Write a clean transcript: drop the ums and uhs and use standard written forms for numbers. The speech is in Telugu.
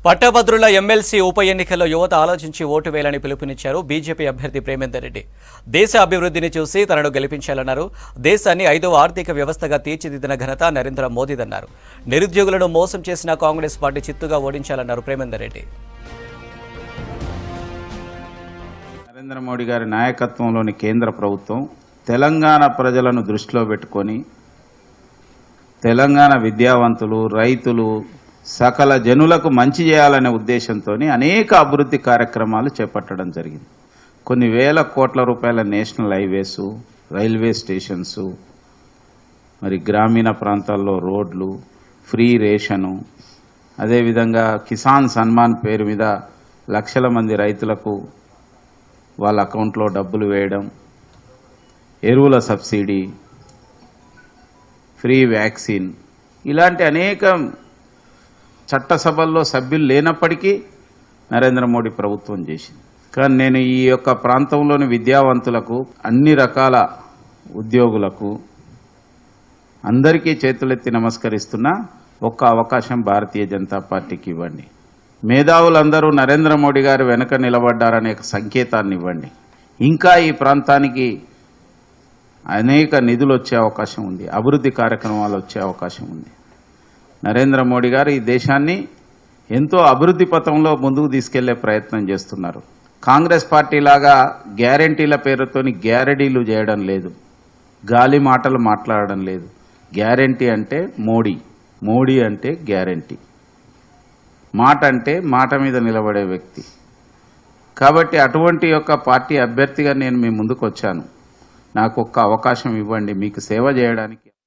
పట్టభద్రుల ఎమ్మెల్సీ ఉప ఎన్నికల్లో యువత ఆలోచించి ఓటు వేయాలని పిలుపునిచ్చారు బీజేపీ అభ్యర్థి ప్రేమేందర్ రెడ్డి. దేశ అభివృద్ధిని చూసి తనను గెలిపించాలన్నారు. దేశాన్ని 5వ ఆర్థిక వ్యవస్థగా తీర్చిదిద్దిన ఘనత నరేంద్ర మోదీదన్నారు. నిరుద్యోగులను మోసం చేసిన కాంగ్రెస్ పార్టీ చిత్తుగా ఓడించాలన్నారు ప్రేమేందర్ రెడ్డి. నరేంద్ర మోడీ గారి నాయకత్వంలోని కేంద్ర ప్రభుత్వం తెలంగాణ ప్రజలను దృష్టిలో పెట్టుకొని తెలంగాణ విద్యావంతులు, రైతులు, సకల జనులకు మంచి చేయాలనే ఉద్దేశంతో అనేక అభివృద్ధి కార్యక్రమాలు చేపట్టడం జరిగింది. కొన్ని వేల కోట్ల రూపాయల నేషనల్ హైవేస్, రైల్వే స్టేషన్స్, మరి గ్రామీణ ప్రాంతాల్లో రోడ్లు, ఫ్రీ రేషను, అదేవిధంగా కిసాన్ సన్మాన్ పేరు మీద లక్షల మంది రైతులకు వాళ్ళ అకౌంట్లో డబ్బులు వేయడం, ఎరువుల సబ్సిడీ, ఫ్రీ వ్యాక్సిన్, ఇలాంటి అనేక చట్టసభల్లో సభ్యులు లేనప్పటికీ నరేంద్ర మోడీ ప్రభుత్వం చేసింది. కానీ నేను ఈ యొక్క ప్రాంతంలోని విద్యావంతులకు, అన్ని రకాల ఉద్యోగులకు అందరికీ చేతులెత్తి నమస్కరిస్తున్నా, ఒక్క అవకాశం భారతీయ జనతా పార్టీకి ఇవ్వండి. మేధావులందరూ నరేంద్ర మోడీ గారు వెనుక నిలబడ్డారనే సంకేతాన్ని ఇవ్వండి. ఇంకా ఈ ప్రాంతానికి అనేక నిధులు వచ్చే అవకాశం ఉంది, అభివృద్ధి కార్యక్రమాలు వచ్చే అవకాశం ఉంది. నరేంద్ర మోడీ గారు ఈ దేశాన్ని ఎంతో అభివృద్ధి పథంలో ముందుకు తీసుకెళ్లే ప్రయత్నం చేస్తున్నారు. కాంగ్రెస్ పార్టీ లాగా గ్యారంటీల పేరుతోని గ్యారెడీలు చేయడం లేదు, గాలి మాటలు మాట్లాడడం లేదు. గ్యారంటీ అంటే మోడీ, మోడీ అంటే గ్యారంటీ, మాట అంటే మాట మీద నిలబడే వ్యక్తి. కాబట్టి అటువంటి యొక్క పార్టీ అభ్యర్థిగా నేను మీ ముందుకు వచ్చాను. నాకు ఒక్క అవకాశం ఇవ్వండి, మీకు సేవ చేయడానికి.